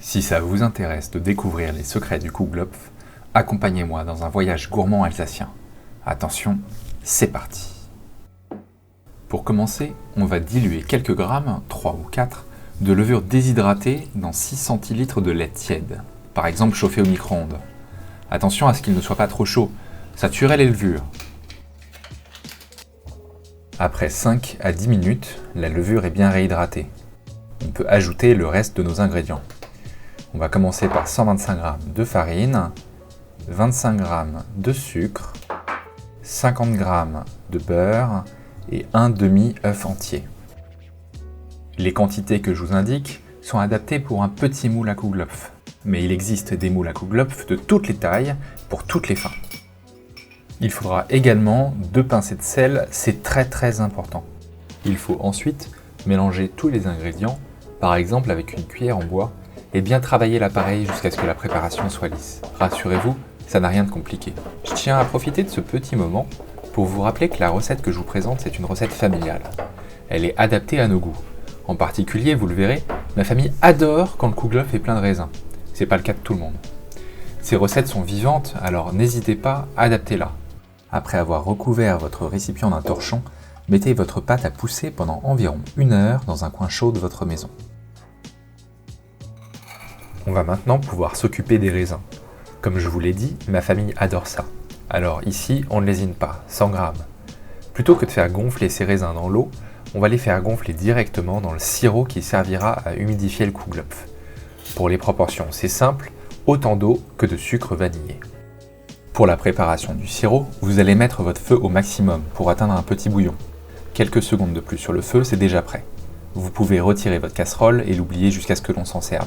Si ça vous intéresse de découvrir les secrets du Kuhglopf, accompagnez-moi dans un voyage gourmand alsacien. Attention, c'est parti. Pour commencer, on va diluer quelques grammes, 3 ou 4, de levure déshydratée dans 6 centilitres de lait tiède, par exemple chauffé au micro-ondes. Attention à ce qu'il ne soit pas trop chaud, ça tuerait les levures. Après 5 à 10 minutes, la levure est bien réhydratée. On peut ajouter le reste de nos ingrédients. On va commencer par 125 g de farine, 25 g de sucre, 50 g de beurre et un demi-œuf entier. Les quantités que je vous indique sont adaptées pour un petit moule à Kuhglopf, mais il existe des moules à Kuhglopf de toutes les tailles, pour toutes les fins. Il faudra également 2 pincées de sel, c'est très important. Il faut ensuite mélanger tous les ingrédients, par exemple avec une cuillère en bois, et bien travailler l'appareil jusqu'à ce que la préparation soit lisse. Rassurez-vous, ça n'a rien de compliqué. Je tiens à profiter de ce petit moment pour vous rappeler que la recette que je vous présente, c'est une recette familiale. Elle est adaptée à nos goûts. En particulier, vous le verrez, ma famille adore quand le Kuhglopf est plein de raisins. C'est pas le cas de tout le monde. Ces recettes sont vivantes, alors n'hésitez pas, adaptez-la. Après avoir recouvert votre récipient d'un torchon, mettez votre pâte à pousser pendant environ 1 heure dans un coin chaud de votre maison. On va maintenant pouvoir s'occuper des raisins. Comme je vous l'ai dit, ma famille adore ça. Alors ici, on ne lésine pas, 100 g. Plutôt que de faire gonfler ces raisins dans l'eau, on va les faire gonfler directement dans le sirop qui servira à humidifier le Kuhglopf. Pour les proportions, c'est simple, autant d'eau que de sucre vanillé. Pour la préparation du sirop, vous allez mettre votre feu au maximum pour atteindre un petit bouillon. Quelques secondes de plus sur le feu, c'est déjà prêt. Vous pouvez retirer votre casserole et l'oublier jusqu'à ce que l'on s'en serve.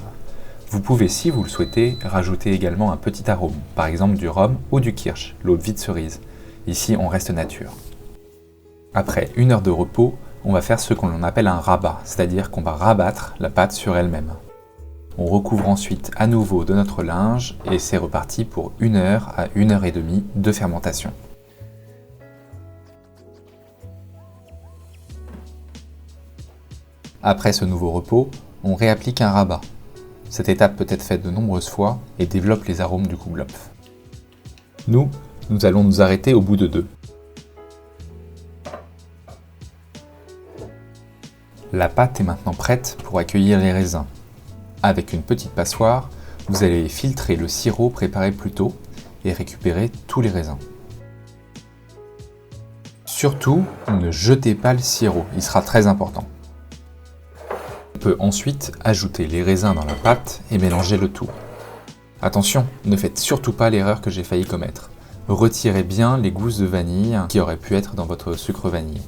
Vous pouvez, si vous le souhaitez, rajouter également un petit arôme, par exemple du rhum ou du kirsch, l'eau de vie de cerise. Ici, on reste nature. Après 1 heure de repos, on va faire ce qu'on appelle un rabat, c'est-à-dire qu'on va rabattre la pâte sur elle-même. On recouvre ensuite à nouveau de notre linge et c'est reparti pour 1 heure à 1 heure et demie de fermentation. Après ce nouveau repos, on réapplique un rabat. Cette étape peut être faite de nombreuses fois et développe les arômes du Kuhglopf. Nous allons nous arrêter au bout de 2. La pâte est maintenant prête pour accueillir les raisins. Avec une petite passoire, vous allez filtrer le sirop préparé plus tôt et récupérer tous les raisins. Surtout, ne jetez pas le sirop, il sera très important. On peut ensuite ajouter les raisins dans la pâte et mélanger le tout. Attention, ne faites surtout pas l'erreur que j'ai failli commettre. Retirez bien les gousses de vanille qui auraient pu être dans votre sucre vanillé.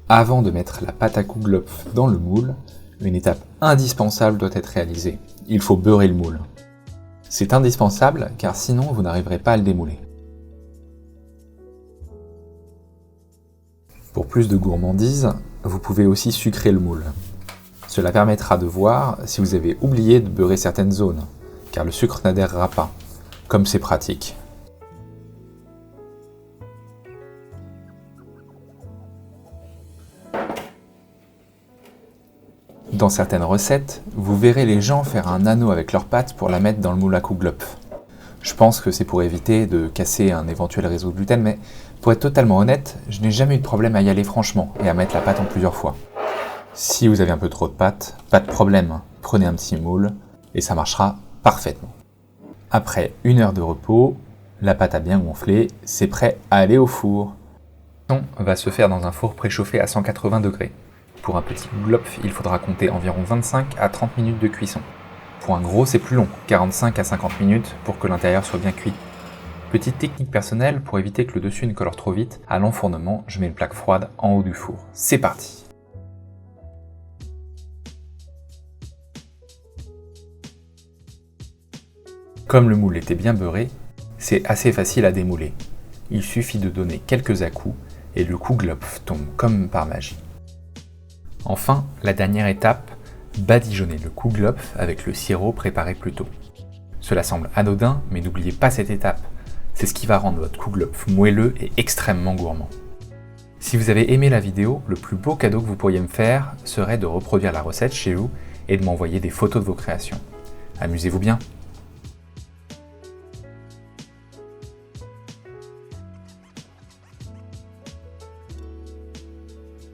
Avant de mettre la pâte à Kuhglopf dans le moule, une étape indispensable doit être réalisée. Il faut beurrer le moule. C'est indispensable car sinon vous n'arriverez pas à le démouler. Pour plus de gourmandise, vous pouvez aussi sucrer le moule. Cela permettra de voir si vous avez oublié de beurrer certaines zones, car le sucre n'adhérera pas, comme c'est pratique. Dans certaines recettes, vous verrez les gens faire un anneau avec leur pâte pour la mettre dans le moule à Kuhglopf. Je pense que c'est pour éviter de casser un éventuel réseau de gluten, mais pour être totalement honnête, je n'ai jamais eu de problème à y aller franchement et à mettre la pâte en plusieurs fois. Si vous avez un peu trop de pâte, pas de problème, prenez un petit moule et ça marchera parfaitement. Après 1 heure de repos, la pâte a bien gonflé, c'est prêt à aller au four. La cuisson va se faire dans un four préchauffé à 180 degrés. Pour un petit Kuhglopf, il faudra compter environ 25 à 30 minutes de cuisson. Pour un gros, c'est plus long, 45 à 50 minutes pour que l'intérieur soit bien cuit. Petite technique personnelle, pour éviter que le dessus ne colore trop vite, à l'enfournement, je mets une plaque froide en haut du four. C'est parti! Comme le moule était bien beurré, c'est assez facile à démouler. Il suffit de donner quelques à-coups et le Kuhglopf tombe comme par magie. Enfin, la dernière étape, badigeonner le Kuhglopf avec le sirop préparé plus tôt. Cela semble anodin, mais n'oubliez pas cette étape. C'est ce qui va rendre votre Kuhglopf moelleux et extrêmement gourmand. Si vous avez aimé la vidéo, le plus beau cadeau que vous pourriez me faire serait de reproduire la recette chez vous et de m'envoyer des photos de vos créations. Amusez-vous bien!